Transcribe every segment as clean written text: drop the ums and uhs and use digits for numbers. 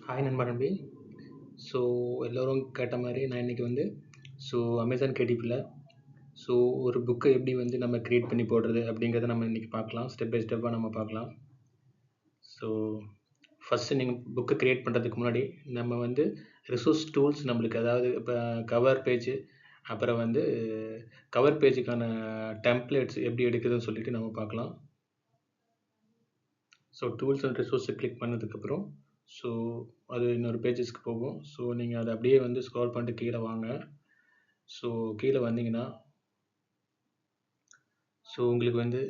Hi நண்பா நம்பி. So எல்லோரும் கேட்ட மாதிரி நான் இன்றைக்கி வந்து அமேசான் கிரியேட்டிவில் ஒரு புக்கை எப்படி வந்து நம்ம க்ரியேட் பண்ணி போடுறது அப்படிங்கிறத நம்ம இன்றைக்கி பார்க்கலாம். ஸ்டெப் பை ஸ்டெப்பாக நம்ம பார்க்கலாம். ஸோ ஃபஸ்ட்டு நீங்கள் புக்கை க்ரியேட் பண்ணுறதுக்கு முன்னாடி நம்ம வந்து ரிசோர்ஸ் டூல்ஸ் நம்மளுக்கு, அதாவது இப்போ கவர் பேஜ், அப்புறம் வந்து கவர் பேஜுக்கான டெம்ப்ளேட்ஸ் எப்படி எடுக்குதுன்னு சொல்லிட்டு நம்ம பார்க்கலாம். ஸோ டூல்ஸ் அண்ட் ரிசோர்ஸை கிளிக் பண்ணதுக்கப்புறம் அது இன்னொரு பேஜஸ்க்கு போகும். ஸோ நீங்கள் அதை அப்படியே வந்து ஸ்க்ரால் பண்ணிட்டு கீழே வாங்க. ஸோ கீழே வந்தீங்கன்னா உங்களுக்கு வந்து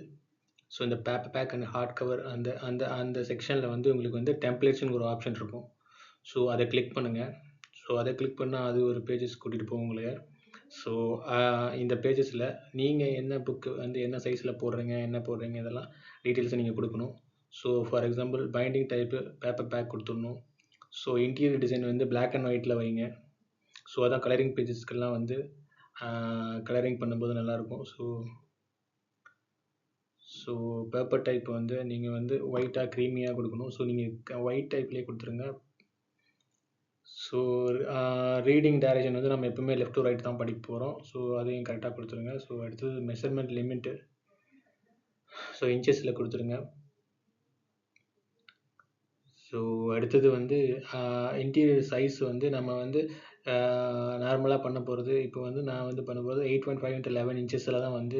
இந்த paper back and hard cover அந்த அந்த அந்த செக்ஷனில் வந்து உங்களுக்கு வந்து டெம்ப்ளேட்ஸ்னு ஒரு ஆப்ஷன் இருக்கும். ஸோ அதை கிளிக் பண்ணுங்கள். ஸோ அதை கிளிக் பண்ணால் அது ஒரு பேஜஸ் கூட்டிகிட்டு போகும் உங்களுக்கு. ஸோ இந்த பேஜஸில் நீங்கள் என்ன புக்கு வந்து என்ன சைஸில் போடுறீங்க, என்ன போடுறீங்க, இதெல்லாம் டீட்டெயில்ஸை நீங்கள் கொடுக்கணும். So for example binding type paper bag கொடுத்துடணும். ஸோ இன்டீரியர் டிசைன் வந்து பிளாக் அண்ட் ஒயிட்டில் வைங்க. ஸோ அதான் கலரிங் பேஜஸ்க்கெல்லாம் வந்து கலரிங் பண்ணும்போது நல்லாயிருக்கும். ஸோ பேப்பர் டைப் வந்து நீங்கள் வந்து ஒயிட்டாக க்ரீமியாக கொடுக்கணும். ஸோ நீங்கள் ஒயிட் டைப்லேயே கொடுத்துருங்க. ஸோ ரீடிங் டைரக்ஷன் வந்து நம்ம எப்பவுமே லெஃப்ட் டு ரைட் தான் படிக்க போகிறோம். ஸோ அதையும் கரெக்டாக கொடுத்துருங்க. ஸோ அடுத்தது மெஷர்மெண்ட் லிமிட்டு இன்ச்சஸில் கொடுத்துருங்க. ஸோ அடுத்தது வந்து இன்டீரியர் சைஸ் வந்து நம்ம வந்து நார்மலாக பண்ண போகிறது. இப்போ வந்து நான் வந்து பண்ண போகிறது 8.5 × 11 இன்ச்சஸில் தான் வந்து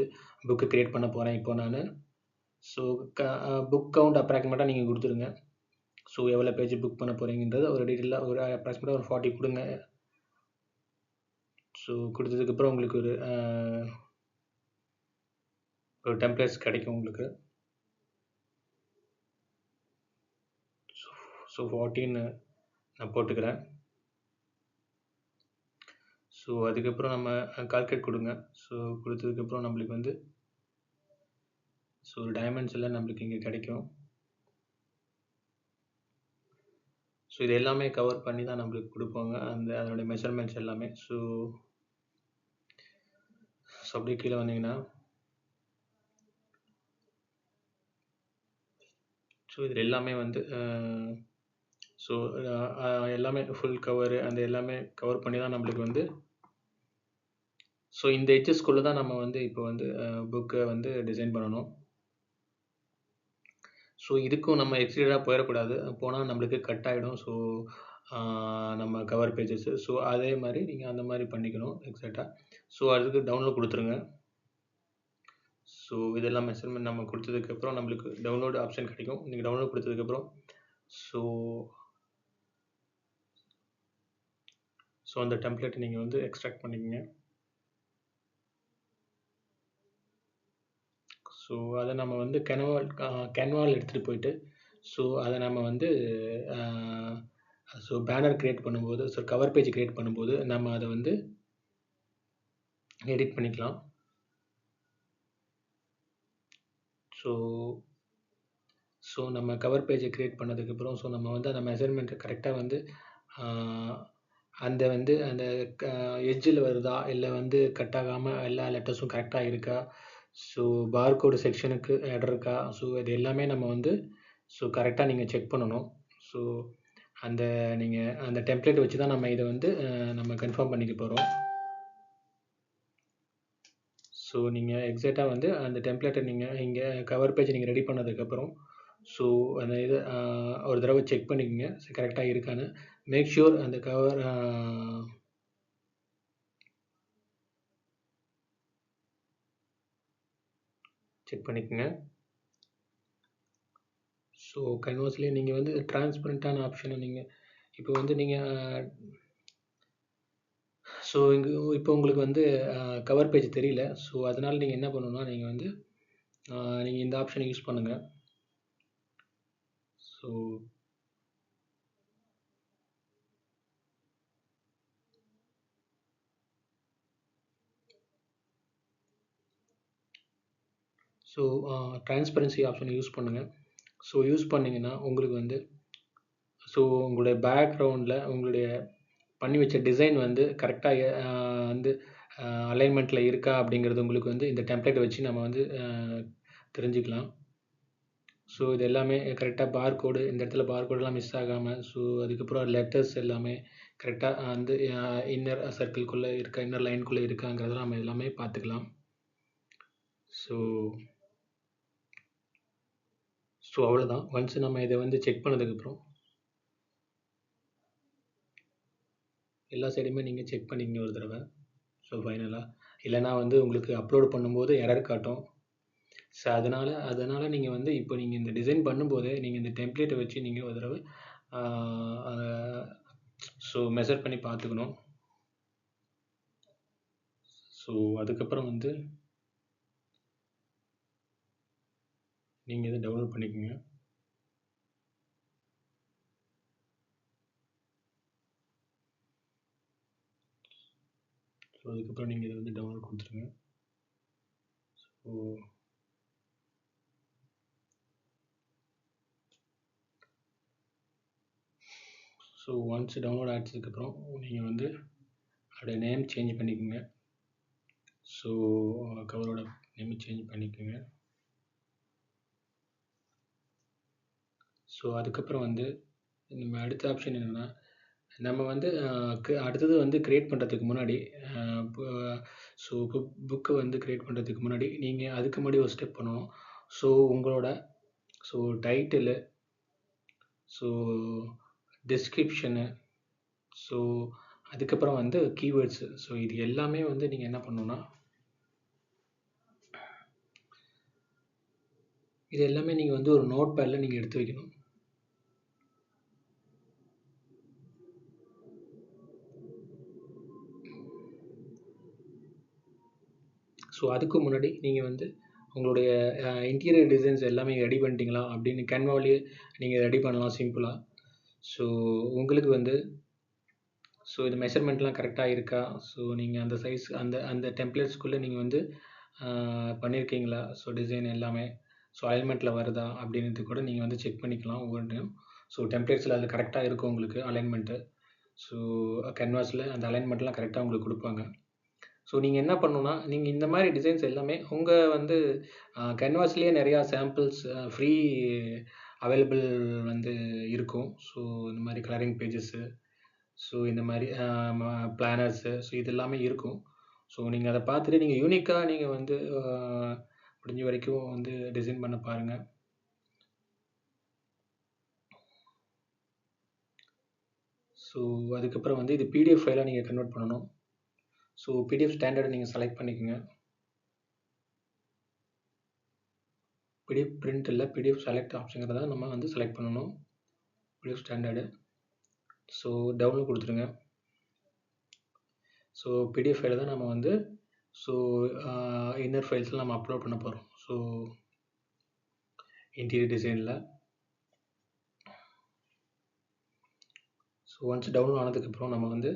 புக்கு க்ரியேட் பண்ண போகிறேன் இப்போ நான். ஸோ புக் கவுண்ட் அப்ராக்சிமேட்டாக நீங்கள் கொடுத்துருங்க. ஸோ எவ்வளோ பேஜ் புக் பண்ண போகிறீங்கன்றது ஒரு டீட்டெயிலாக ஒரு அப்ராக்சிமேட்டாக ஒரு 40 கொடுங்க. ஸோ கொடுத்ததுக்கப்புறம் உங்களுக்கு ஒரு டெம்ப்ளேட்ஸ் கிடைக்கும் உங்களுக்கு. ஸோ 14 நான் போட்டுக்கிறேன். ஸோ அதுக்கப்புறம் நம்ம கால்குலேட் கொடுங்க. ஸோ கொடுத்ததுக்கப்புறம் நம்மளுக்கு வந்து டைமெண்ட்ஸ் எல்லாம் நம்மளுக்கு இங்கே கிடைக்கும். ஸோ இது எல்லாமே கவர் பண்ணி தான் நம்மளுக்கு கொடுப்பாங்க அதனுடைய மெஷர்மெண்ட்ஸ் எல்லாமே. ஸோ அப்படியே கீழே வந்தீங்கன்னா இதில் எல்லாமே வந்து எல்லாமே ஃபுல் கவரு அந்த எல்லாமே கவர் பண்ணி தான் நம்மளுக்கு வந்து இந்த எட்ஜஸ்குள்ளே தான் நம்ம வந்து இப்போ வந்து புக்கை வந்து டிசைன் பண்ணணும். ஸோ இதுக்கும் நம்ம எக்ஸ்டீரியராக போயிடக்கூடாது. போனால் நம்மளுக்கு கட் ஆகிடும். ஸோ நம்ம கவர் பேஜஸ். ஸோ அதே மாதிரி நீங்கள் அந்த மாதிரி பண்ணிக்கணும் எக்ஸாக்டாக. ஸோ அதுக்கு டவுன்லோட் கொடுத்துருங்க. ஸோ இதெல்லாம் மெஷர்மெண்ட் நம்ம கொடுத்ததுக்கப்புறம் நம்மளுக்கு டவுன்லோட் ஆப்ஷன் கிடைக்கும். நீங்கள் டவுன்லோட் கொடுத்ததுக்கப்புறம் அந்த டெம்ப்ளேட்டை நீங்கள் வந்து எக்ஸ்ட்ராக்ட் பண்ணிக்கங்க. ஸோ அதை நம்ம வந்து கேன்வாவில் எடுத்துகிட்டு போயிட்டு அதை நம்ம வந்து பேனர் க்ரியேட் பண்ணும்போது கவர் பேஜ் க்ரியேட் பண்ணும்போது நம்ம அதை வந்து எடிட் பண்ணிக்கலாம். ஸோ நம்ம கவர் பேஜை க்ரியேட் பண்ணதுக்கப்புறம் நம்ம வந்து அந்த மெஷர்மெண்ட்டை கரெக்டாக வந்து அந்த எட்ஜில் வருதா, இல்லை வந்து கட் ஆகாமல் எல்லா லெட்டர்ஸும் கரெக்டாக இருக்கா, பார்கோடு செக்ஷனுக்கு எடர் இருக்கா, இது எல்லாமே நம்ம வந்து கரெக்டாக நீங்கள் செக் பண்ணணும். நீங்கள் அந்த டெம்ப்ளேட் வச்சு தான் நம்ம இதை வந்து நம்ம கன்ஃபார்ம் பண்ணிக்க போகிறோம். நீங்கள் எக்ஸாக்டாக வந்து அந்த டெம்ப்ளேட்டை நீங்கள் இங்கே கவர் பேஜ் நீங்கள் ரெடி பண்ணதுக்கப்புறம் அந்த இதை ஒரு தடவை செக் பண்ணிக்கோங்க கரெக்டாக இருக்கான்னு. மேக் ஷூர் அந்த கவர் செக் பண்ணிக்கோங்க. கேன்வாஸ்லேயே நீங்கள் வந்து டிரான்ஸ்பரண்ட்டான ஆப்ஷனை நீங்கள் இப்போ வந்து நீங்கள் இங்கே இப்போ உங்களுக்கு வந்து கவர் பேஜ் தெரியல. அதனால் நீங்கள் என்ன பண்ணணும்னா நீங்கள் வந்து நீங்கள் இந்த ஆப்ஷனை யூஸ் பண்ணுங்கள். டிரான்ஸ்பரன்சி ஆப்ஷனை யூஸ் பண்ணுங்கள். யூஸ் பண்ணிங்கன்னா உங்களுக்கு வந்து உங்களுடைய பேக்ரவுண்டில் உங்களுடைய பண்ணி வச்ச டிசைன் வந்து கரெக்டாக வந்து அலைன்மெண்ட்டில் இருக்கா அப்படிங்கிறது உங்களுக்கு வந்து இந்த டெம்ப்ளேட்டை வச்சு நம்ம வந்து தெரிஞ்சுக்கலாம். ஸோ இது எல்லாமே கரெக்டாக பார்கோடு, இந்த இடத்துல பார்கோடெலாம் மிஸ் ஆகாமல், ஸோ அதுக்கப்புறம் லெட்டர்ஸ் எல்லாமே கரெக்டாக வந்து இன்னர் சர்க்கிள்குள்ளே இருக்கா, இன்னர் லைனுக்குள்ளே இருக்காங்கிறதெல்லாம் நம்ம எல்லாமே பார்த்துக்கலாம். ஸோ ஸோ அவ்வளோதான். ஒன்ஸ் நம்ம இதை வந்து செக் பண்ணதுக்கப்புறம் எல்லா சைடுமே நீங்கள் செக் பண்ணிக்கங்க ஒரு தடவை. ஸோ ஃபைனலாக இல்லைனா வந்து உங்களுக்கு அப்லோட் பண்ணும்போது எரர் காட்டும். ஸோ அதனால் நீங்கள் வந்து இப்போ நீங்கள் இந்த டிசைன் பண்ணும்போதே நீங்கள் இந்த டெம்ப்ளேட்டை வச்சு நீங்கள் ஒரு தடவை ஸோ மெஷர் பண்ணி பார்த்துக்கணும். ஸோ அதுக்கப்புறம் வந்து நீங்கள் இதை டவுன்லோட் பண்ணிக்கோங்க. ஸோ அதுக்கப்புறம் நீங்கள் இதை வந்து டவுன்லோட் கொடுத்துருங்க. ஸோ ஒன்ஸ் டவுன்லோட் ஆகிடுச்சதுக்கப்புறம் நீங்கள் வந்து அதோட நேம் சேஞ்ச் பண்ணிக்கோங்க. ஸோ கவரோட நேம் சேஞ்ச் பண்ணிக்கோங்க. ஸோ அதுக்கப்புறம் வந்து நம்ம அடுத்த ஆப்ஷன் என்னென்னா, நம்ம வந்து அடுத்தது வந்து க்ரியேட் பண்ணுறதுக்கு முன்னாடி ஸோ புக்கை வந்து க்ரியேட் பண்ணுறதுக்கு முன்னாடி நீங்கள் அதுக்கு முன்னாடி ஒரு ஸ்டெப் பண்ணணும். ஸோ உங்களோட so title, so description, so அதுக்கப்புறம் வந்து கீவேர்ட்ஸு, ஸோ இது எல்லாமே வந்து நீங்கள் என்ன பண்ணணுன்னா, இது எல்லாமே நீங்கள் வந்து ஒரு நோட் பேடில் நீங்கள் எடுத்து வைக்கணும். ஸோ அதுக்கு முன்னாடி நீங்கள் வந்து உங்களுடைய இன்டீரியர் டிசைன்ஸ் எல்லாமே ரெடி பண்ணிட்டீங்களா அப்படின்னு கேன்வாவிலேயே நீங்கள் ரெடி பண்ணலாம் சிம்பிளாக. ஸோ உங்களுக்கு வந்து ஸோ இது மெஷர்மெண்ட்லாம் கரெக்டாக இருக்கா, ஸோ நீங்கள் அந்த சைஸ் அந்த அந்த டெம்ப்ளேட்ஸ்குள்ளே நீங்கள் வந்து பண்ணியிருக்கீங்களா, ஸோ டிசைன் எல்லாமே ஸோ அலைன்மெண்ட்டில் வருதா அப்படின்றது கூட நீங்கள் வந்து செக் பண்ணிக்கலாம் ஒவ்வொன்றையும். ஸோ டெம்ப்ளேட்ஸில் அது கரெக்டாக இருக்கும் உங்களுக்கு அலைன்மெண்ட்டு. ஸோ கேன்வாஸில் அந்த அலைன்மெண்ட்லாம் கரெக்டாக உங்களுக்கு கொடுப்பாங்க. ஸோ நீங்கள் என்ன பண்ணணுன்னா, நீங்கள் இந்த மாதிரி டிசைன்ஸ் எல்லாமே உங்கள் வந்து கேன்வாஸ்லேயே நிறையா சாம்பிள்ஸ் ஃப்ரீ அவைலபிள் வந்து இருக்கும். ஸோ இந்த மாதிரி கலரிங் பேஜஸ்ஸு, ஸோ இந்த மாதிரி பிளானர்ஸு, ஸோ இது எல்லாமே இருக்கும். ஸோ நீங்கள் அதை பார்த்துட்டு நீங்கள் யூனிக்காக நீங்கள் வந்து முடிஞ்ச வரைக்கும் வந்து டிசைன் பண்ண பாருங்கள். ஸோ அதுக்கப்புறம் வந்து இது பிடிஎஃப் ஃபைலாக நீங்கள் கன்வெர்ட் பண்ணணும். ஸோ பிடிஎஃப் ஸ்டாண்டர்டை நீங்கள் செலக்ட் பண்ணிக்கோங்க. பிடிஎஃப் பிரிண்ட் இல்லை, பிடிஎஃப் செலக்ட் ஆப்ஷனுங்கிறத நம்ம வந்து செலக்ட் பண்ணணும். PDF standard. ஸோ டவுன்லோட் கொடுத்துருங்க. ஸோ பிடிஎஃப் ஃபைலை தான் நம்ம வந்து ஸோ இன்னர் ஃபைல்ஸில் நம்ம அப்லோட் பண்ண போகிறோம். ஸோ இன்டீரியர் டிசைனில் ஸோ ஒன்ஸ் டவுன்லோட் ஆனதுக்கப்புறம் நம்ம வந்து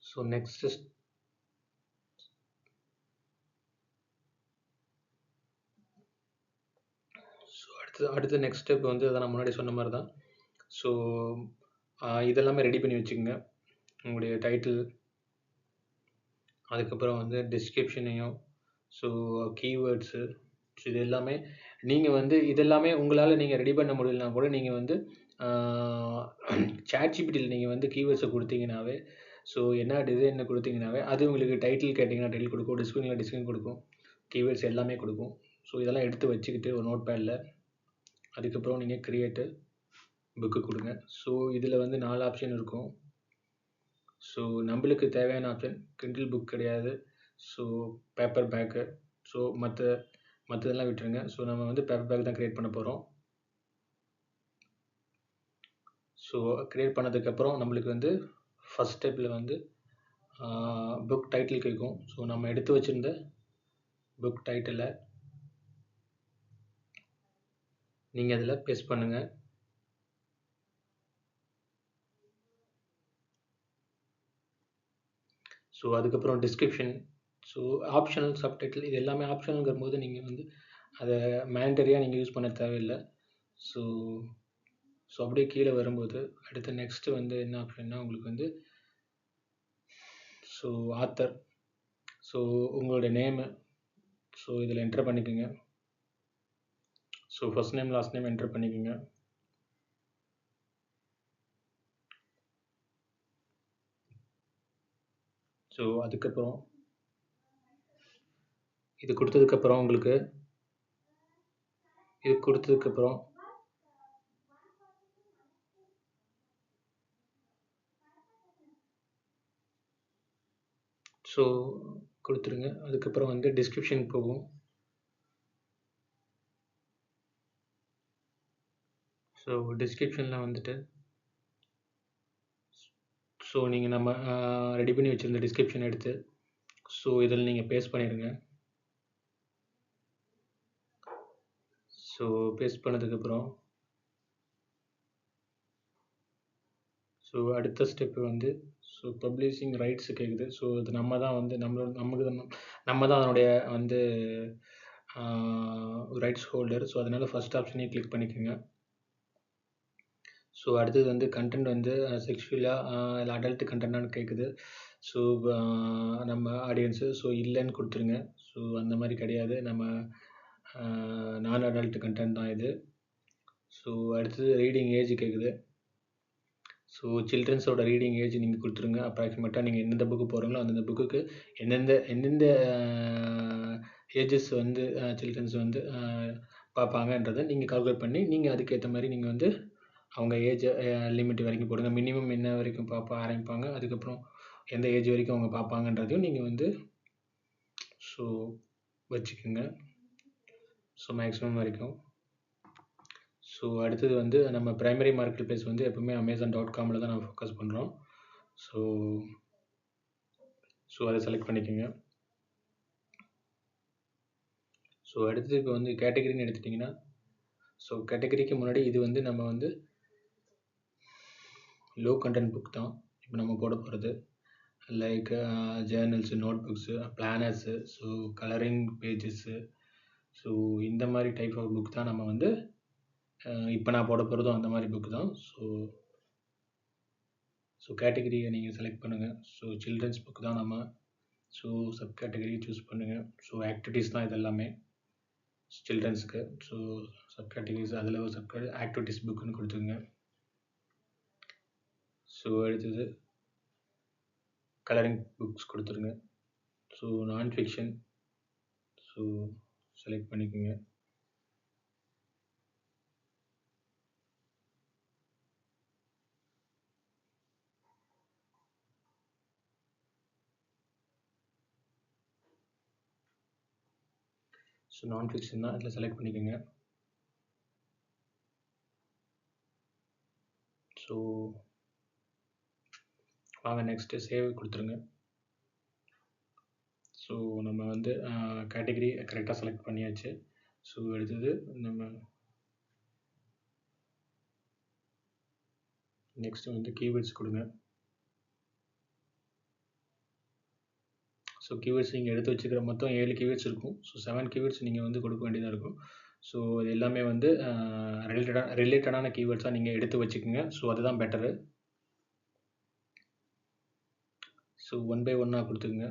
ஸோ நெக்ஸ்ட் அடுத்த நெக்ஸ்ட் ஸ்டெப் வந்து அதை நான் முன்னாடி சொன்ன மாதிரி தான். ஸோ இதெல்லாமே ரெடி பண்ணி வச்சுக்கோங்க. உங்களுடைய டைட்டில், அதுக்கப்புறம் வந்து டிஸ்கிரிப்ஷனையும், ஸோ கீவேர்ட்ஸு, ஸோ இது எல்லாமே நீங்கள் வந்து இதெல்லாமே உங்களால் நீங்கள் ரெடி பண்ண முடியலனா கூட நீங்கள் வந்து சாட்ஜிபிட்டியில் நீங்கள் வந்து கீவேர்ட்ஸை கொடுத்தீங்கன்னாவே, ஸோ என்ன டிசைன்னு கொடுத்தீங்கன்னாவே அது உங்களுக்கு டைட்டில் கேட்டிங்கன்னா டைட்டில் கொடுக்கும், டிஸ்கிரிப்ஷனில் டிஸ்கிரிப்ஷன் கொடுக்கும், கீவேர்ட்ஸ் எல்லாமே கொடுக்கும். ஸோ இதெல்லாம் எடுத்து வச்சுக்கிட்டு ஒரு நோட் பேடில் அதுக்கப்புறம் நீங்கள் க்ரியேட்டு புக்கு கொடுங்க. ஸோ இதில் வந்து 4 ஆப்ஷன் இருக்கும். ஸோ நம்மளுக்கு தேவையான ஆப்ஷன் கிண்டில் புக் கிடையாது. ஸோ பேப்பர் பேக்கு, ஸோ மற்றதெல்லாம் விட்டுருங்க. ஸோ நம்ம வந்து பேப்பர் பேக் தான் க்ரியேட் பண்ண போகிறோம். ஸோ க்ரியேட் பண்ணதுக்கப்புறம் நம்மளுக்கு வந்து ஃபஸ்ட் ஸ்டெப்பில் வந்து புக் டைட்டில் கேட்கும். ஸோ நம்ம எடுத்து வச்சுருந்த புக் டைட்டிலை நீங்கள் அதில் பேஸ்ட் பண்ணுங்கள். ஸோ அதுக்கப்புறம் டிஸ்கிரிப்ஷன், ஸோ ஆப்ஷனல் சப்டைட்டில், இது எல்லாமே ஆப்ஷனல்ங்கிற போது நீங்கள் வந்து அதை மேண்டரியாக நீங்கள் யூஸ் பண்ண தேவையில்லை. ஸோ ஸோ அப்படியே கீழே வரும்போது அடுத்து நெக்ஸ்ட்டு வந்து என்ன ஆப்ஷன்னா உங்களுக்கு வந்து ஸோ ஆத்தர், ஸோ உங்களுடைய நேமு, ஸோ இதில் என்டர் பண்ணிக்கோங்க. So first name last name enter பண்ணிக்கோங்க. ஸோ அதுக்கப்புறம் இது கொடுத்ததுக்கப்புறம் உங்களுக்கு இது கொடுத்ததுக்கப்புறம் ஸோ கொடுத்துருங்க. அதுக்கப்புறம் வந்து டிஸ்கிரிப்ஷன் போகும். ஸோ டிஸ்கிரிப்ஷனில் வந்துட்டு ஸோ நீங்கள் நம்ம ரெடி பண்ணி வச்சுருந்த டிஸ்கிரிப்ஷன் எடுத்து ஸோ இதில் நீங்கள் பேஸ்ட் பண்ணிடுங்க. ஸோ பேஸ்ட் பண்ணதுக்கப்புறம் ஸோ அடுத்த ஸ்டெப்பு வந்து ஸோ பப்ளிஷிங் ரைட்ஸ் கேட்குது. ஸோ இது நம்ம தான் வந்து நம்ம தான் அதனுடைய வந்து ரைட்ஸ் ஹோல்டர். ஸோ அதனால் ஃபஸ்ட் ஆப்ஷனே கிளிக் பண்ணிக்கோங்க. ஸோ அடுத்தது வந்து கண்டென்ட் வந்து செக்ஷுவலாக இல்லை அடல்ட் கண்டென்ட்டானு கேட்குது. ஸோ நம்ம ஆடியன்ஸு ஸோ இல்லைன்னு கொடுத்துருங்க. ஸோ அந்த மாதிரி கிடையாது, நம்ம நான் அடல்ட் கண்டென்ட் தான் இது. ஸோ அடுத்தது ரீடிங் ஏஜ் கேட்குது. ஸோ சில்ட்ரன்ஸோட ரீடிங் ஏஜ் நீங்கள் கொடுத்துருங்க. அப்ராக்சிமேட்டாக நீங்கள் எந்தெந்த புக்கு போகிறீங்களோ அந்தந்த புக்குக்கு எந்தெந்த ஏஜஸ் வந்து சில்ட்ரன்ஸ் வந்து பார்ப்பாங்கன்றதை நீங்கள் கால்குலேட் பண்ணி நீங்கள் அதுக்கேற்ற மாதிரி நீங்கள் வந்து அவங்க ஏஜ் லிமிட் வரைக்கும் போடுங்க. மினிமம் என்ன வரைக்கும் ஆரம்பிப்பாங்க, அதுக்கப்புறம் எந்த ஏஜ் வரைக்கும் அவங்க பார்ப்பாங்கன்றதையும் நீங்கள் வந்து ஸோ வச்சுக்கோங்க. ஸோ மேக்ஸிமம் வரைக்கும். ஸோ அடுத்தது வந்து நம்ம ப்ரைமரி மார்க்கெட் ப்ளேஸ் வந்து எப்பவுமே Amazon.comல தான் நம்ம ஃபோக்கஸ் பண்ணுறோம். ஸோ அதை செலக்ட் பண்ணிக்கோங்க. ஸோ அடுத்தது இப்போ வந்து கேட்டகரின்னு எடுத்துட்டிங்கன்னா ஸோ கேட்டகரிக்கு முன்னாடி இது வந்து நம்ம வந்து லோ கண்டென்ட் புக் தான் இப்போ நம்ம போட போகிறது. Like journals, note books, planners, so colouring pages, so இந்த மாதிரி டைப் ஆஃப் புக் தான் நம்ம வந்து இப்போ நான் போட போகிறதும் அந்த மாதிரி புக்கு தான். ஸோ கேட்டகரியை நீங்கள் செலக்ட் பண்ணுங்கள். ஸோ சில்ட்ரன்ஸ் புக் தான் நம்ம. ஸோ சப் கேட்டகரி சூஸ் பண்ணுங்கள். ஸோ ஆக்டிவிட்டீஸ் தான் இது எல்லாமே சில்ட்ரன்ஸுக்கு. ஸோ சப் கேட்டகரிஸ் அதில் ஒரு சப் ஆக்டிவிட்டீஸ் புக்குன்னு கொடுத்துருங்க. ஸோ அடுத்தது கலரிங் புக்ஸ் கொடுத்துருங்க. ஸோ நான் ஃபிக்ஷன் ஸோ செலக்ட் பண்ணிக்கோங்க. ஸோ நான் ஃபிக்ஷன் தான் இதில் செலக்ட் பண்ணிக்கோங்க. ஸோ வாங்க நெக்ஸ்ட்டு சேவ் கொடுத்துருங்க. ஸோ நம்ம வந்து கேட்டகரி கரெக்டாக செலக்ட் பண்ணியாச்சு. ஸோ அடுத்தது நம்ம நெக்ஸ்ட்டு வந்து கீவேர்ட்ஸ் கொடுங்க. ஸோ கீவேர்ட்ஸ் நீங்கள் எடுத்து வச்சுக்கிற மொத்தம் 7 கீவேர்ட்ஸ் இருக்கும். ஸோ 7 கீவேர்ட்ஸ் நீங்கள் வந்து கொடுக்க வேண்டியதாக இருக்கும். ஸோ இது எல்லாமே வந்து ரிலேட்டடான கீவேர்ட்ஸாக நீங்கள் எடுத்து வச்சுக்கோங்க. ஸோ அதுதான் பெட்டரு. ஸோ 1 by 1 கொடுத்துக்குங்க.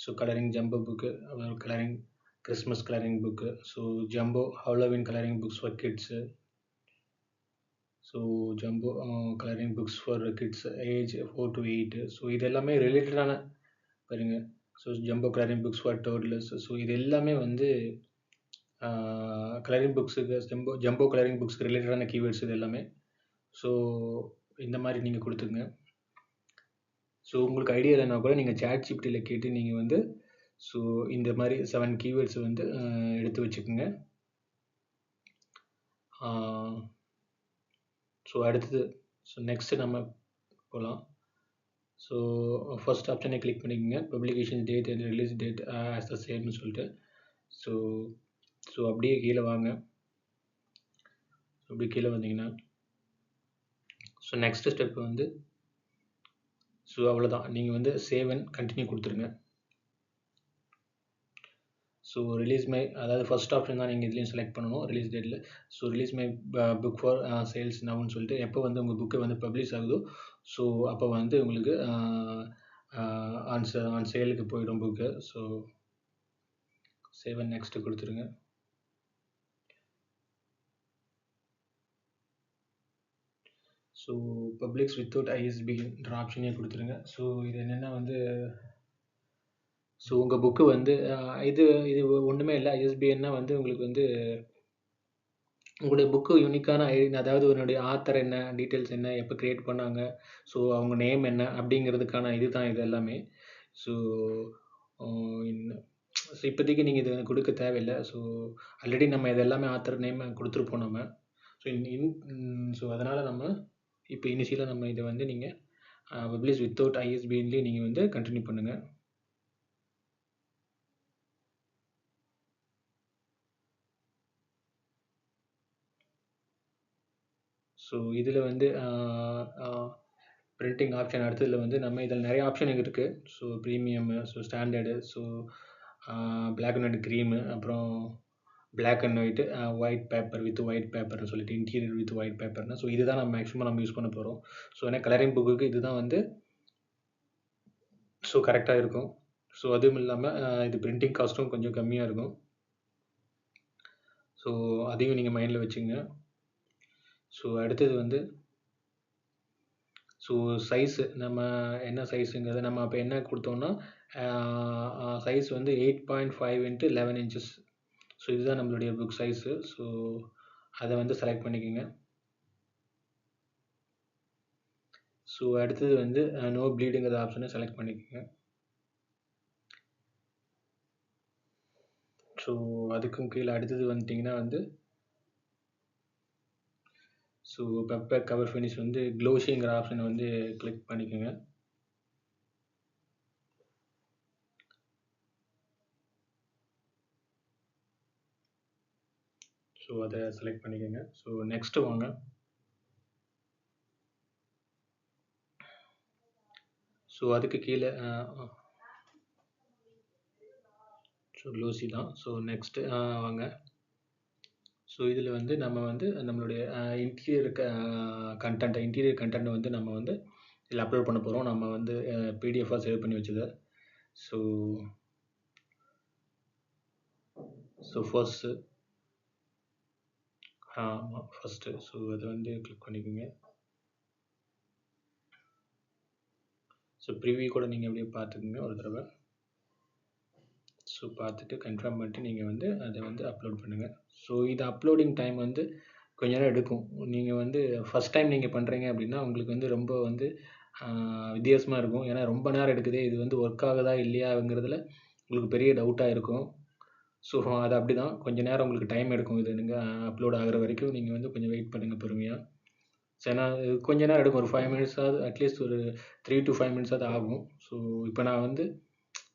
So colouring jumbo book, colouring Christmas colouring book, so jumbo Halloween colouring books for kids, so jumbo colouring books for kids age 4 to 8. So இது எல்லாமே ரிலேட்டடான பாருங்கள். So jumbo colouring books for toddlers. So இது எல்லாமே வந்து colouring புக்ஸுக்கு jumbo colouring புக்ஸ்க்கு ரிலேட்டடான கீவேர்ட்ஸ் இது எல்லாமே. ஸோ இந்த மாதிரி நீங்கள் கொடுத்துங்க. ஸோ உங்களுக்கு ஐடியா இல்லைனா கூட நீங்கள் ChatGPTயில் கேட்டு நீங்கள் வந்து ஸோ இந்த மாதிரி 7 கீவேர்ட்ஸ் வந்து எடுத்து வச்சுக்கோங்க. ஸோ அடுத்தது ஸோ நெக்ஸ்ட்டு நம்ம போகலாம். ஸோ ஃபர்ஸ்ட் ஆப்ஷனை கிளிக் பண்ணிக்கோங்க. Publication date and release date as the சேம்னு சொல்லிட்டு. ஸோ அப்படியே கீழே வாங்க. அப்படி கீழே வந்தீங்கன்னா ஸோ நெக்ஸ்ட் ஸ்டெப் வந்து ஸோ அவ்வளோதான். நீங்கள் வந்து சேவ் அண்ட் கண்டினியூ கொடுத்துருங்க. ஸோ ரிலீஸ் மை அதாவது ஃபர்ஸ்ட் ஆப்ஷன் தான் நீங்கள் இதுலேயும் செலக்ட் பண்ணணும் ரிலீஸ் டேட்டில். So release my book for sales நவுன்னு சொல்லிட்டு எப்போ வந்து உங்கள் புக்கு வந்து பப்ளிஷ் ஆகுதோ ஸோ அப்போ வந்து உங்களுக்கு ஆன் சேலுக்கு போயிடும் book. So save and next கொடுத்துருங்க. ஸோ பப்ளிக்ஸ் வித்தவுட் ஐஎஸ்பின்ற ஆப்ஷனே கொடுத்துருங்க. ஸோ இது என்னென்னா வந்து ஸோ உங்கள் புக்கு வந்து இது இது ஒன்றுமே இல்லை. ஐஎஸ்பிஎன்னா வந்து உங்களுக்கு வந்து உங்களுடைய புக்கு யூனிக்கான அதாவது உன்னுடைய ஆத்தர் என்ன, டீட்டெயில்ஸ் என்ன, எப்போ க்ரியேட் பண்ணாங்க, ஸோ அவங்க நேம் என்ன அப்படிங்கிறதுக்கான இது தான் இது எல்லாமே. ஸோ ஸோ இப்போதைக்கு நீங்கள் இது கொடுக்க தேவையில்லை. ஸோ ஆல்ரெடி நம்ம இது எல்லாமே ஆத்தர் நேம் கொடுத்துருப்போம் நம்ம. ஸோ ஸோ அதனால் நம்ம இப்போ இனிஷியலாக நம்ம இதை வந்து நீங்கள் பப்ளிஷ் வித்தவுட் ஐஎஸ்பிஎன்லேயே நீங்கள் வந்து கண்டினியூ பண்ணுங்கள். ஸோ இதில் வந்து பிரிண்டிங் ஆப்ஷன் அடுத்ததில் வந்து நம்ம இதில் நிறைய ஆப்ஷன் இருக்குது. So premium, so standard, so black and white cream, அப்புறம் black and white white paper with white பேப்பர்னு சொல்லிட்டு இன்டீரியர் வித் ஒயிட் பேப்பர்னு. ஸோ இதுதான் நம்ம மேக்ஸிமம் நம்ம யூஸ் பண்ண போகிறோம். ஸோ ஏன்னா கலரிங் புக்குக்கு இதுதான் வந்து ஸோ கரெக்டாக இருக்கும். ஸோ அதுவும் இல்லாமல் இது பிரிண்டிங் காஸ்ட்டும் கொஞ்சம் கம்மியாக இருக்கும். ஸோ அதையும் நீங்கள் மைண்டில் வச்சுங்க. ஸோ அடுத்தது வந்து ஸோ சைஸு நம்ம என்ன சைஸுங்கிறத நம்ம அப்போ என்ன கொடுத்தோம்னா சைஸ் வந்து 8.5 × 11 இன்ச்சஸ். ஸோ இதுதான் நம்மளுடைய புக் சைஸு. ஸோ அதை வந்து செலக்ட் பண்ணிக்கோங்க. ஸோ அடுத்தது வந்து நோ ப்ளீடுங்கிற ஆப்ஷனை செலக்ட் பண்ணிக்கோங்க. ஸோ அதுக்கும் கீழே அடுத்தது வந்துட்டிங்கன்னா வந்து ஸோ பெப்பர் கவர் ஃபினிஷ் வந்து க்ளோஷிங்கிற ஆப்ஷனை வந்து கிளிக் பண்ணிக்கோங்க. ஸோ அதை செலக்ட் பண்ணிக்கோங்க. ஸோ நெக்ஸ்ட்டு வாங்க. ஸோ அதுக்கு கீழே ஸோ க்ளோசி தான். ஸோ நெக்ஸ்ட்டு வாங்க. ஸோ இதில் வந்து நம்ம வந்து நம்மளுடைய இன்டீரியர் கண்டென்ட்டை வந்து நம்ம வந்து இதில் அப்லோட் பண்ண போகிறோம். நம்ம வந்து பிடிஎஃபாக சேவ் பண்ணி வச்சதை. ஸோ ஃபர்ஸ்ட்டு ஆமாம் ஃபஸ்ட்டு. ஸோ அதை வந்து கிளிக் பண்ணிக்கோங்க. ஸோ ப்ரிவியூ கூட நீங்கள் அப்படியே பார்த்துக்குங்க ஒரு தடவை. ஸோ பார்த்துட்டு கன்ஃபார்ம் பண்ணிட்டு நீங்கள் வந்து அதை வந்து அப்லோட் பண்ணுங்கள். ஸோ இது அப்லோடிங் டைம் வந்து கொஞ்ச நேரம் எடுக்கும். நீங்கள் வந்து ஃபஸ்ட் டைம் நீங்கள் பண்ணுறீங்க அப்படின்னா உங்களுக்கு வந்து ரொம்ப வந்து வித்தியாசமாக இருக்கும். ஏன்னா ரொம்ப நேரம் எடுக்குது, இது வந்து ஒர்க் ஆகுதா இல்லையாங்கிறதுல உங்களுக்கு பெரிய டவுட்டாக இருக்கும். ஸோ அது அப்படி தான் கொஞ்சம் நேரம் உங்களுக்கு டைம் எடுக்கும். இது நீங்கள் அப்லோட் ஆகிற வரைக்கும் நீங்கள் வந்து கொஞ்சம் வெயிட் பண்ணுங்கள் பொறுமையாக. ஸோ ஏன்னா கொஞ்ச நேரம் எடுக்கும். ஒரு 5 மினிட்ஸாவது அட்லீஸ்ட் ஒரு 3 to 5 மினிட்ஸாவது ஆகும். ஸோ இப்போ நான் வந்து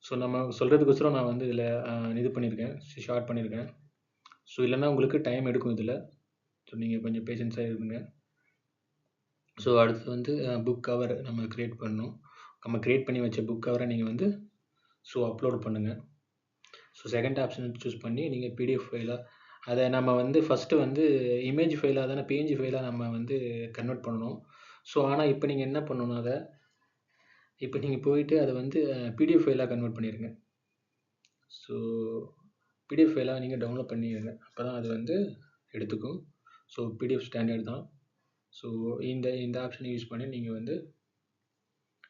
ஸோ நம்ம சொல்கிறதுக்கோசரம் நான் வந்து இதில் இது பண்ணியிருக்கேன், ஷார்ட் பண்ணியிருக்கேன். ஸோ இல்லைன்னா உங்களுக்கு டைம் எடுக்கும் இதில். ஸோ நீங்கள் கொஞ்சம் பேஷன்ஸாக இருங்க. ஸோ அடுத்து வந்து புக் கவர் நம்ம க்ரியேட் பண்ணணும். நம்ம க்ரியேட் பண்ணி வச்ச புக் கவரை நீங்கள் வந்து ஸோ அப்லோட் பண்ணுங்கள். ஸோ செகண்ட் ஆப்ஷன் சூஸ் பண்ணி நீங்கள் பிடிஎஃப் ஃபைலாக அதை நம்ம வந்து ஃபஸ்ட்டு வந்து இமேஜ் ஃபைலாக தானே பிஎன்ஜி ஃபைலாக நம்ம வந்து கன்வெர்ட் பண்ணணும். ஸோ ஆனால் இப்போ நீங்கள் என்ன பண்ணணும், அதை இப்போ நீங்கள் போயிட்டு அதை வந்து பிடிஎஃப் ஃபைலாக கன்வெர்ட் பண்ணிடுங்க. ஸோ பிடிஎஃப் ஃபைலாக நீங்கள் டவுன்லோட் பண்ணிடுங்க. அப்போ தான் அது வந்து எடுத்துக்கும். ஸோ பிடிஎஃப் ஸ்டாண்டர்ட் தான். ஸோ இந்த ஆப்ஷனை யூஸ் பண்ணி நீங்கள் வந்து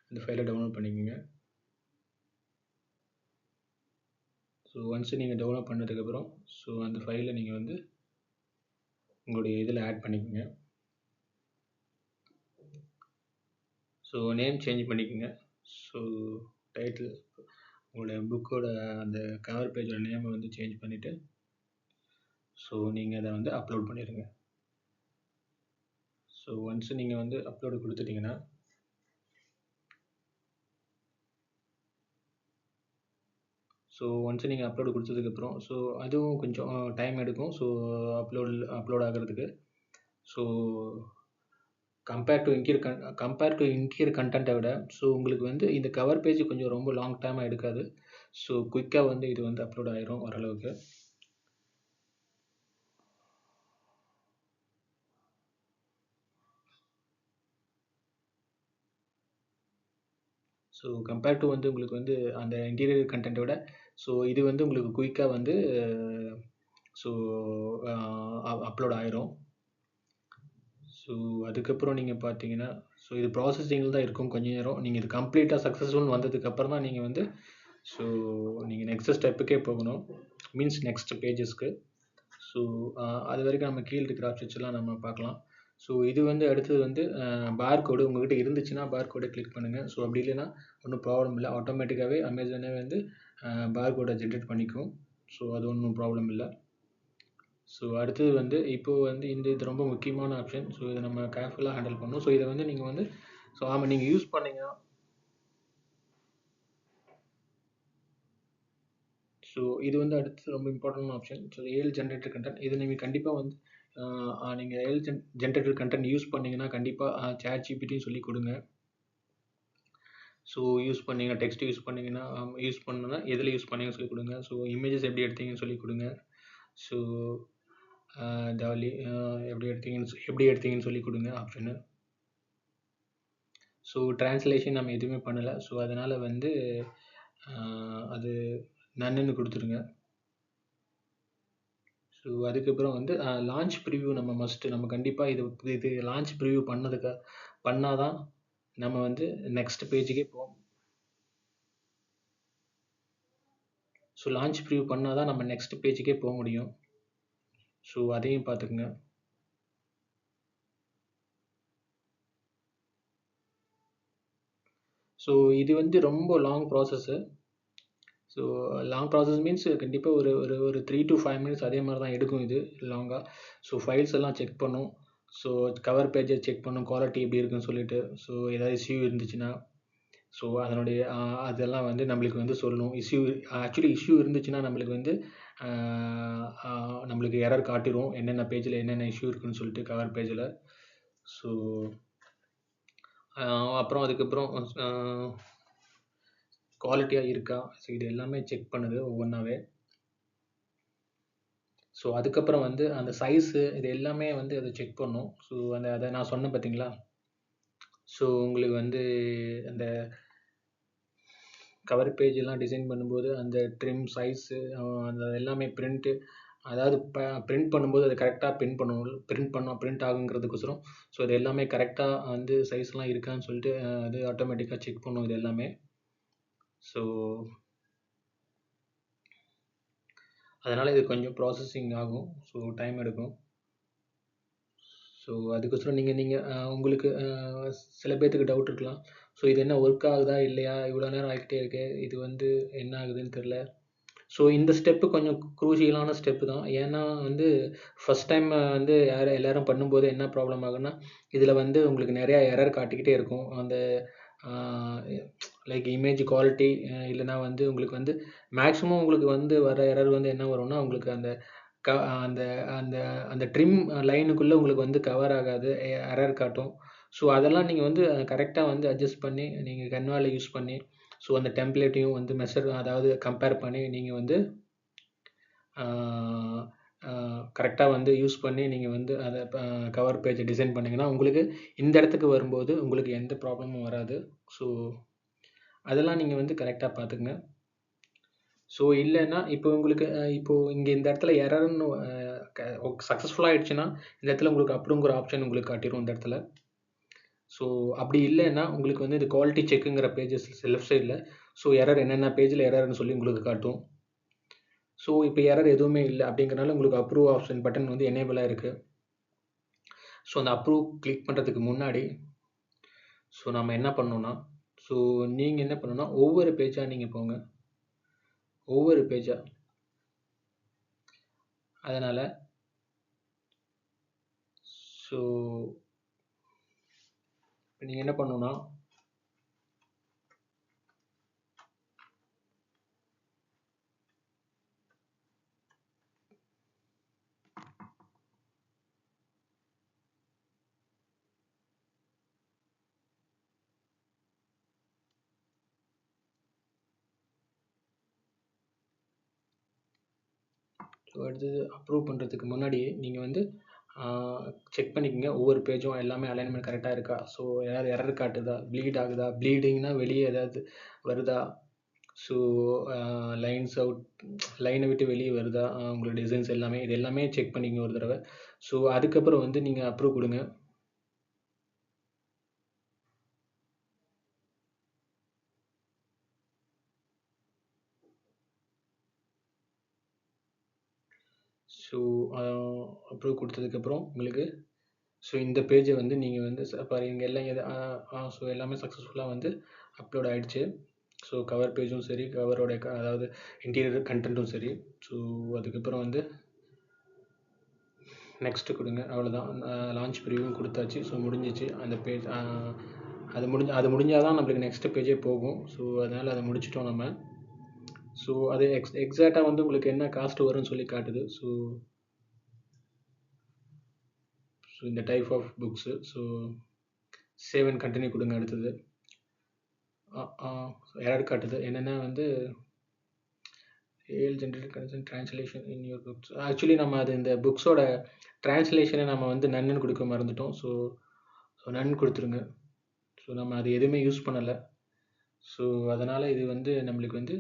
இந்த ஃபைலை டவுன்லோட் பண்ணிக்கோங்க. ஸோ ஒன்ஸ் நீங்கள் டவுன்லோட் பண்ணதுக்கப்புறம் ஸோ அந்த ஃபைலை நீங்கள் வந்து உங்களுடைய இதில் ஆட் பண்ணிக்கோங்க. ஸோ நேம் சேஞ்ச் பண்ணிக்கோங்க. ஸோ டைட்டில் உங்களுடைய புக்கோட அந்த கவர் பேஜோட நேமை வந்து சேஞ்ச் பண்ணிவிட்டு ஸோ நீங்கள் அதை வந்து அப்லோட் பண்ணிடுங்க. ஸோ ஒன்ஸ் நீங்கள் வந்து அப்லோடு கொடுத்துட்டிங்கன்னா ஸோ ஒன்ஸ் நீங்கள் அப்லோடு கொடுத்ததுக்கப்புறம் ஸோ அதுவும் கொஞ்சம் டைம் எடுக்கும். ஸோ அப்லோட் ஆகிறதுக்கு. ஸோ கம்பேர் டு இன்டீரியர் கண்டென்ட்டை விட ஸோ உங்களுக்கு வந்து இந்த கவர் பேஜ் கொஞ்சம் ரொம்ப லாங் டைமாக எடுக்காது. ஸோ குயிக்காக வந்து இது வந்து அப்லோட் ஆயிரும் ஓரளவுக்கு. ஸோ கம்பேர் டு வந்து உங்களுக்கு வந்து அந்த இன்டீரியர் கண்டென்ட்டை விட ஸோ இது வந்து உங்களுக்கு குயிக்காக வந்து ஸோ அப்லோட் ஆயிரும். ஸோ அதுக்கப்புறம் நீங்கள் பார்த்தீங்கன்னா ஸோ இது ப்ராசஸிங்கில் தான் இருக்கும் கொஞ்ச நேரம். நீங்கள் இது கம்ப்ளீட்டாக சக்ஸஸ்ஃபுல் வந்ததுக்கப்புறம் தான் நீங்கள் வந்து ஸோ நீங்கள் நெக்ஸ்ட் ஸ்டெப்புக்கே போகணும், மீன்ஸ் நெக்ஸ்ட் பேஜஸ்க்கு. ஸோ அது வரைக்கும் நம்ம கீழே இருக்கிற ஆப்ஷன்ஸ்லாம் நம்ம பார்க்கலாம். ஸோ இது வந்து அடுத்தது வந்து பார் கோடு உங்கள்கிட்ட இருந்துச்சுன்னா பார் கோடை கிளிக் பண்ணுங்கள். ஸோ அப்படி இல்லைன்னா ஒன்றும் ப்ராப்ளம் இல்லை, ஆட்டோமேட்டிக்காகவே அமேசானே வந்து பார் கோடை ஜென்ரேட் பண்ணிக்கும். ஸோ அது ஒன்றும் ப்ராப்ளம் இல்லை. ஸோ அடுத்தது வந்து இப்போது வந்து இது ரொம்ப முக்கியமான ஆப்ஷன். ஸோ இதை நம்ம கேர்ஃபுல்லாக ஹேண்டில் பண்ணணும். ஸோ இதை வந்து நீங்கள் வந்து ஸோ ஆமாம் நீங்கள் யூஸ் பண்ணீங்கன்னா ஸோ இது வந்து அடுத்து ரொம்ப important option. So AI generator content இது நீங்கள் கண்டிப்பாக வந்து நீங்கள் ஏஎல் ஜென்ரேட்டர் கண்டென்ட் யூஸ் பண்ணீங்கன்னா கண்டிப்பாக சேட் ஜிபிடின்னு சொல்லி கொடுங்க. ஸோ யூஸ் பண்ணீங்க டெக்ஸ்ட் யூஸ் பண்ணீங்கன்னா யூஸ் பண்ணணுன்னா எதில் யூஸ் பண்ணீங்கன்னு சொல்லி கொடுங்க. ஸோ இமேஜஸ் எப்படி எடுத்தீங்கன்னு சொல்லி கொடுங்க. ஸோ தாலி எப்படி எடுத்தீங்கன்னு சொல்லி கொடுங்க ஆப்ஷனு. ஸோ ட்ரான்ஸ்லேஷன் நம்ம எதுவுமே பண்ணலை. ஸோ அதனால் வந்து அது நன்னுன்னு கொடுத்துருங்க. ஸோ அதுக்கப்புறம் வந்து லான்ச் ப்ரிவ்யூ நம்ம மஸ்ட்டு நம்ம கண்டிப்பாக இது லான்ச் ப்ரிவ்யூ பண்ணால் தான் நம்ம வந்து நெக்ஸ்ட் பேஜுக்கே போவோம். ஸோ லான்ச் ப்ரிவ்யூ பண்ணால் தான் நம்ம நெக்ஸ்ட் பேஜுக்கே போக முடியும். ஸோ அதையும் பார்த்துக்குங்க. ஸோ இது வந்து ரொம்ப long process. So long process means கண்டிப்பாக ஒரு ஒரு ஒரு 3 to 5 மினிட்ஸ் அதே மாதிரி தான் எடுக்கும் இது லாங்காக. ஸோ ஃபைல்ஸ் எல்லாம் செக் பண்ணும். ஸோ கவர் பேஜை செக் பண்ணும், குவாலிட்டி எப்படி இருக்குன்னு சொல்லிட்டு. ஸோ ஏதாவது இஷ்யூ இருந்துச்சுன்னா ஸோ அதனுடைய அதெல்லாம் வந்து நம்மளுக்கு வந்து சொல்லணும். ஆக்சுவலி இஷ்யூ இருந்துச்சுன்னா நம்மளுக்கு வந்து நம்மளுக்கு எரர் காட்டிடும், என்னென்ன பேஜில் என்னென்ன இஷ்யூ இருக்குன்னு சொல்லிட்டு கவர் பேஜில். ஸோ அப்புறம் அதுக்கப்புறம் குவாலிட்டியாக இருக்கா, ஸோ இது எல்லாமே செக் பண்ணுது ஒவ்வொன்றாவே. ஸோ அதுக்கப்புறம் வந்து அந்த சைஸு இது எல்லாமே வந்து அதை செக் பண்ணும். ஸோ அதை நான் சொன்னேன் பார்த்தீங்களா. ஸோ உங்களுக்கு வந்து அந்த கவர் பேஜெல்லாம் டிசைன் பண்ணும்போது அந்த ட்ரிம் சைஸு அந்த எல்லாமே பிரிண்ட்டு, அதாவது பிரிண்ட் பண்ணும்போது அது கரெக்டாக பிரிண்ட் ஆகுங்கிறதுக்கோசரம் ஸோ இது எல்லாமே கரெக்டாக வந்து சைஸ்லாம் இருக்கான்னு சொல்லிட்டு அது ஆட்டோமேட்டிக்காக செக் பண்ணும் இது எல்லாமே. ஸோ அதனால் இது கொஞ்சம் ப்ராசஸிங் ஆகும். ஸோ டைம் எடுக்கும். ஸோ அதுக்கோசரம் உங்களுக்கு சில பேர்த்துக்கு டவுட் இருக்கலாம். ஸோ இது என்ன ஒர்க் ஆகுதா இல்லையா, இவ்வளோ நேரம் ஆகிக்கிட்டே இருக்கு, இது வந்து என்ன ஆகுதுன்னு தெரில. ஸோ இந்த ஸ்டெப்பு கொஞ்சம் குரூஷியலான ஸ்டெப்பு தான். ஏன்னா வந்து ஃபஸ்ட் டைம் வந்து எல்லோரும் பண்ணும்போது என்ன ப்ராப்ளம் ஆகுன்னா, இதில் வந்து உங்களுக்கு நிறையா எரர் காட்டிக்கிட்டே இருக்கும். அந்த லைக் இமேஜ் குவாலிட்டி இல்லைனா வந்து உங்களுக்கு வந்து மேக்ஸிமம் உங்களுக்கு வந்து வர எரர் வந்து என்ன வரும்னா, உங்களுக்கு அந்த அந்த அந்த அந்த ட்ரிம் லைனுக்குள்ளே உங்களுக்கு வந்து கவர் ஆகாது, எரர் காட்டும். ஸோ அதெல்லாம் நீங்கள் வந்து கரெக்டாக வந்து அட்ஜஸ்ட் பண்ணி நீங்கள் கன்வால யூஸ் பண்ணி ஸோ அந்த டெம்ப்ளேட்டையும் வந்து அதாவது கம்பேர் பண்ணி நீங்கள் வந்து கரெக்டாக வந்து யூஸ் பண்ணி நீங்கள் வந்து அதை கவர் பேஜை டிசைன் பண்ணிங்கன்னா உங்களுக்கு இந்த இடத்துக்கு வரும்போது உங்களுக்கு எந்த ப்ராப்ளமும் வராது. ஸோ அதெல்லாம் நீங்கள் வந்து கரெக்டாக பார்த்துக்குங்க. ஸோ இல்லைன்னா இப்போ உங்களுக்கு இப்போது இங்கே இந்த இடத்துல எரர்னு சக்ஸஸ்ஃபுல்லாக ஆகிடுச்சுன்னா இந்த இடத்துல உங்களுக்கு அப்ரூவ்ங்கிற ஆப்ஷன் உங்களுக்கு காட்டிடும் இந்த இடத்துல. ஸோ அப்படி இல்லைன்னா உங்களுக்கு வந்து இது குவாலிட்டி செக்குங்கிற பேஜஸ் லெஃப்ட் சைடில் ஸோ எரர் என்னென்ன பேஜில் எரர்னு சொல்லி உங்களுக்கு காட்டும். ஸோ இப்போ எரர் எதுவுமே இல்லை அப்படிங்கிறனால உங்களுக்கு அப்ரூவ் ஆப்ஷன் பட்டன் வந்து எனேபிளாக இருக்குது. ஸோ அந்த அப்ரூவ் கிளிக் பண்ணுறதுக்கு முன்னாடி ஸோ நம்ம என்ன பண்ணணும்னா ஸோ நீங்கள் என்ன பண்ணணும்னா ஒவ்வொரு பேஜாக நீங்கள் போங்க, ஒவ்வொரு பேஜாக. அதனால் ஸோ நீங்கள் என்ன பண்ணணும்னா அடுத்தது அப்ரூவ் பண்ணுறதுக்கு முன்னாடி நீங்கள் வந்து செக் பண்ணிக்கோங்க ஒவ்வொரு பேஜும் எல்லாமே அலைன்மெண்ட் கரெக்டாக இருக்கா. ஸோ ஏதாவது எரர் காட்டுதா, ப்ளீட் ஆகுதா, ப்ளீடிங்னா வெளியே ஏதாவது வருதா, ஸோ லைன்ஸ் அவுட் லைனை விட்டு வெளியே வருதா, உங்களோட டிசைன்ஸ் எல்லாமே இது எல்லாமே செக் பண்ணிக்கங்க ஒரு தடவை. ஸோ அதுக்கப்புறம் வந்து நீங்கள் அப்ரூவ் கொடுங்க. ஸோ அப்ரூவ் கொடுத்ததுக்கப்புறம் உங்களுக்கு ஸோ இந்த பேஜை வந்து நீங்கள் வந்து பாருங்க எல்லாம் ஸோ எல்லாமே சக்ஸஸ்ஃபுல்லாக வந்து அப்லோட் ஆகிடுச்சு. ஸோ கவர் பேஜும் சரி, கவரோட அதாவது இன்டீரியர் கண்டென்ட்டும் சரி. ஸோ அதுக்கப்புறம் வந்து நெக்ஸ்ட்டு கொடுங்க. அவ்வளோதான். லான்ச் ப்ரிவியூவும் கொடுத்தாச்சு. ஸோ முடிஞ்சிச்சு அந்த பேஜ். அது முடிஞ்சால் தான் நம்மளுக்கு நெக்ஸ்ட் பேஜே போகும். ஸோ அதனால் அதை முடிச்சிட்டோம் நம்ம. ஸோ அது எக்ஸாக்டாக வந்து உங்களுக்கு என்ன காஸ்ட் வரும்னு சொல்லி காட்டுது. ஸோ இந்த type of books. So save and continue கொடுங்க. அடுத்தது எரர் காட்டுது. என்னென்னா வந்து AI generated content translation in your books. Actually நம்ம அது இந்த புக்ஸோட ட்ரான்ஸ்லேஷனை நம்ம வந்து நன்னு கொடுக்க மறந்துட்டோம். ஸோ நன்னு கொடுத்துருங்க. ஸோ நம்ம அது எதுவுமே யூஸ் பண்ணலை. ஸோ அதனால் இது வந்து நம்மளுக்கு வந்து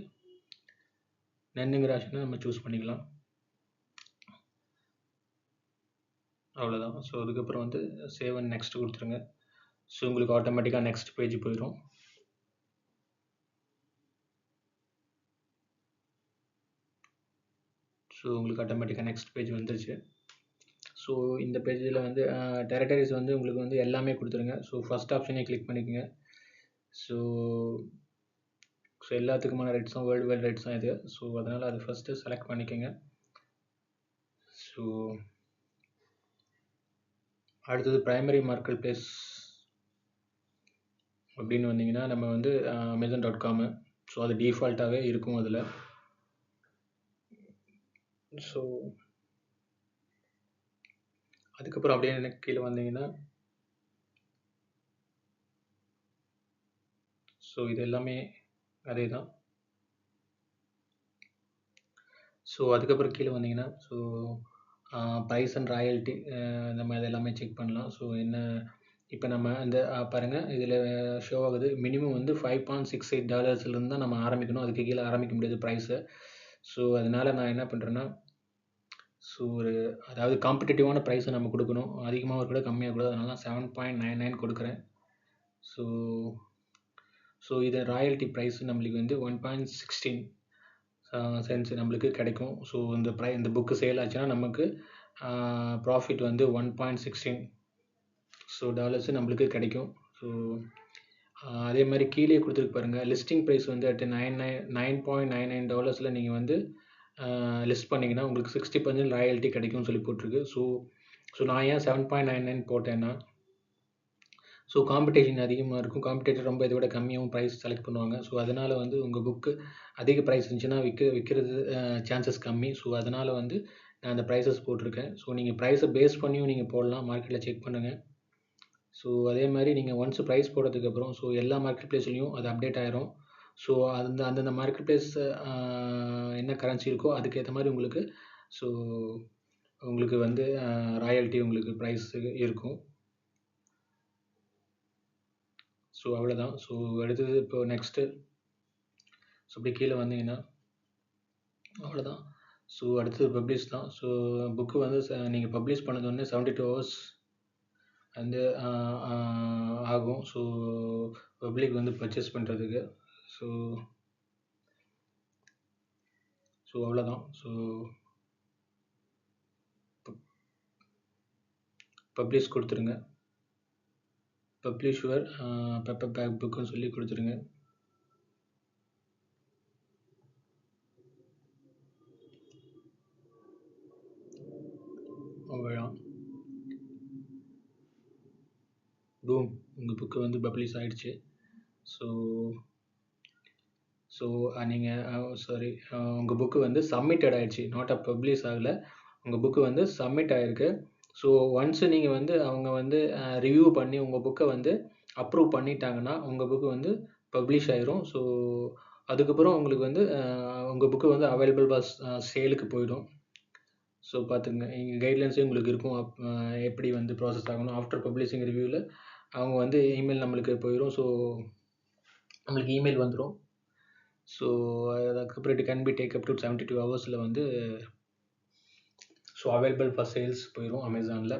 நன்னுங்கிற ஆப்ஷனை நம்ம சூஸ் பண்ணிக்கலாம். அவ்வளோதான். ஸோ அதுக்கப்புறம் வந்து சேவ் அண்ட் நெக்ஸ்ட் கொடுத்துருங்க. ஸோ உங்களுக்கு ஆட்டோமேட்டிக்காக நெக்ஸ்ட் பேஜ் போயிடும். ஸோ உங்களுக்கு ஆட்டோமேட்டிக்காக நெக்ஸ்ட் பேஜ் வந்துருச்சு. ஸோ இந்த பேஜில் வந்து டெரிட்டரிஸ் வந்து உங்களுக்கு வந்து எல்லாமே கொடுத்துருங்க. ஸோ ஃபஸ்ட் ஆப்ஷனே கிளிக் பண்ணிக்கோங்க. ஸோ எல்லாத்துக்குமான ரைட்ஸும் வேர்ல்டு வைட் ரைட்ஸ் தான் இது. ஸோ அதனால் அது ஃபஸ்ட்டு செலக்ட் பண்ணிக்கோங்க. ஸோ அடுத்தது ப்ரைமரி மார்க்கெட் பிளேஸ் அப்படின்னு வந்தீங்கன்னா நம்ம வந்து Amazon.com. ஸோ அது டிஃபால்ட்டாகவே இருக்கும் அதில். ஸோ அதுக்கப்புறம் அப்படியே எனக்கு கீழே வந்தீங்கன்னா ஸோ இது எல்லாமே அதே தான். ஸோ அதுக்கப்புறம் கீழே வந்தீங்கன்னா ஸோ ப்ரைஸ் அண்ட் ராயல்ட்டி நம்ம இது எல்லாமே செக் பண்ணலாம். ஸோ என்ன இப்போ நம்ம இந்த பாருங்கள் இதில் ஷோ ஆகுது. மினிமம் வந்து $5.68 தான் நம்ம ஆரம்பிக்கணும். அதுக்கு கீழே ஆரம்பிக்க முடியாது ப்ரைஸை. ஸோ அதனால் நான் என்ன பண்ணுறேன்னா ஸோ அதாவது காம்படிட்டிவான ப்ரைஸை நம்ம கொடுக்கணும். அதிகமாக கூட கம்மியாக கூட. அதனால நான் 7.99 கொடுக்குறேன். ஸோ இது ராயல்ட்டி ப்ரைஸ் நம்மளுக்கு வந்து 1.16 சென்ட்ஸ் நம்மளுக்கு கிடைக்கும். ஸோ இந்த புக்கு சேல் ஆச்சுன்னா நமக்கு ப்ராஃபிட் வந்து 1.16 ஸோ டாலர்ஸ் நம்மளுக்கு கிடைக்கும். ஸோ அதே மாதிரி கீழே கொடுத்துருக்கு பாருங்கள். லிஸ்டிங் ப்ரைஸ் வந்து அட் $9.99 நீங்கள் வந்து லிஸ்ட் பண்ணிங்கன்னா உங்களுக்கு 60% ராயல்ட்டி கிடைக்கும்னு சொல்லி போட்டிருக்கு. ஸோ நான் ஏன் 7.99 போட்டேன்னா ஸோ காம்படிஷன் அதிகமாக இருக்கும். காம்படிட்டர் ரொம்ப இதை விட கம்மியாகவும் ப்ரைஸ் செலக்ட் பண்ணுவாங்க. ஸோ அதனால் வந்து உங்கள் புக்கு அதிக ப்ரைஸ் இருந்துச்சுன்னா விற்கிறது சான்சஸ் கம்மி. ஸோ அதனால் வந்து நான் அந்த ப்ரைஸஸ் போட்டிருக்கேன். ஸோ நீங்கள் ப்ரைஸை பேஸ் பண்ணியும் நீங்கள் போடலாம். மார்க்கெட்டில் செக் பண்ணுங்கள். ஸோ அதே மாதிரி நீங்கள் ஒன்ஸ் ப்ரைஸ் போட்டதுக்கப்புறம் ஸோ எல்லா மார்க்கெட் பிளேஸ்லையும் அது அப்டேட் ஆயிரும். ஸோ அந்தந்த மார்க்கெட் பிளேஸ் என்ன கரன்சி இருக்கோ அதுக்கேற்ற மாதிரி உங்களுக்கு வந்து ராயல்ட்டி உங்களுக்கு ப்ரைஸ் இருக்கும். ஸோ அவ்வளோதான். ஸோ அடுத்தது இப்போ நெக்ஸ்ட்டு ஸோ இப்படி கீழே வந்தீங்கன்னா அவ்வளோதான். ஸோ அடுத்தது பப்ளிஷ் தான். ஸோ புக்கு வந்து நீங்கள் பப்ளிஷ் பண்ணது வந்து 72 hours வந்து ஆகும். ஸோ பப்ளிக் வந்து பர்ச்சேஸ் பண்ணுறதுக்கு. ஸோ அவ்வளோதான். ஸோ பப்ளிஷ் கொடுத்துருங்க. பப்ளிஷ் யுவர் பேப்பர் பேக் புக்குன்னு சொல்லி கொடுத்துருங்க. அவ்வளோதான். பூம், உங்கள் புக்கு வந்து பப்ளிஷ் ஆகிடுச்சு. ஸோ நீங்கள் உங்கள் புக்கு வந்து சப்மிட்டட் ஆகிடுச்சு. நாட் பப்ளிஷ் ஆகலை. உங்கள் புக்கு வந்து சப்மிட் ஆகிருக்கு. ஸோ ஒன்ஸு நீங்கள் வந்து அவங்க வந்து ரிவ்யூ பண்ணி உங்கள் புக்கை வந்து அப்ரூவ் பண்ணிட்டாங்கன்னா உங்கள் புக்கு வந்து பப்ளிஷ் ஆகிரும். ஸோ அதுக்கப்புறம் உங்களுக்கு வந்து உங்கள் புக்கு வந்து அவைலபிள் சேலுக்கு போயிடும். ஸோ பார்த்துங்க இங்கே கைட்லைன்ஸே உங்களுக்கு இருக்கும். எப்படி வந்து ப்ராசஸ் ஆகணும். ஆஃப்டர் பப்ளிஷிங் ரிவ்யூவில் அவங்க வந்து இமெயில் நம்மளுக்கு போயிடும். ஸோ நம்மளுக்கு இமெயில் வந்துடும். ஸோ அதுக்கப்புறம் it can be take up to 72 ஹவர்ஸில் வந்து ஸோ அவைலபிள் ஃபார் சேல்ஸ் போயிடும் அமேசானில்.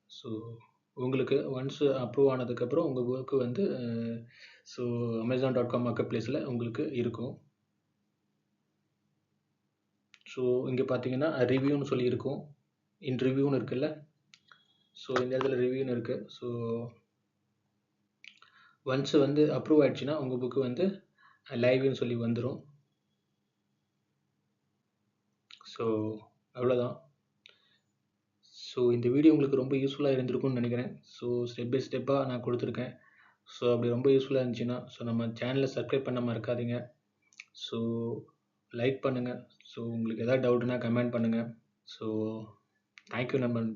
ஸோ உங்களுக்கு ஒன்ஸ் அப்ரூவ் ஆனதுக்கப்புறம் உங்கள் ஒர்க்கு வந்து ஸோ Amazon.com மார்க்கெட் பிளேஸில் உங்களுக்கு இருக்கும். ஸோ இங்கே பார்த்தீங்கன்னா ரிவ்யூன்னு சொல்லி இருக்கும். இன் ரிவ்யூன்னு இருக்குல்ல. ஸோ இந்த இடத்துல ரிவ்யூன்னு இருக்குது. ஸோ ஒன்ஸ் வந்து அப்ரூவ் ஆகிடுச்சுன்னா உங்கள் புக்கு வந்து லைவ்னு சொல்லி வந்துடும். ஸோ அவ்வளோதான். ஸோ இந்த வீடியோ உங்களுக்கு ரொம்ப யூஸ்ஃபுல்லாக இருந்திருக்கும்னு நினைக்கிறேன். ஸோ ஸ்டெப் பை ஸ்டெப்பாக நான் கொடுத்துருக்கேன். ஸோ அப்படி ரொம்ப யூஸ்ஃபுல்லாக இருந்துச்சுன்னா ஸோ நம்ம சேனலை சப்ஸ்கிரைப் பண்ண மறக்காதீங்க. ஸோ லைக் பண்ணுங்கள். ஸோ உங்களுக்கு எதாவது டவுட்னா கமெண்ட் பண்ணுங்கள். ஸோ தேங்க்யூ நண்பன்.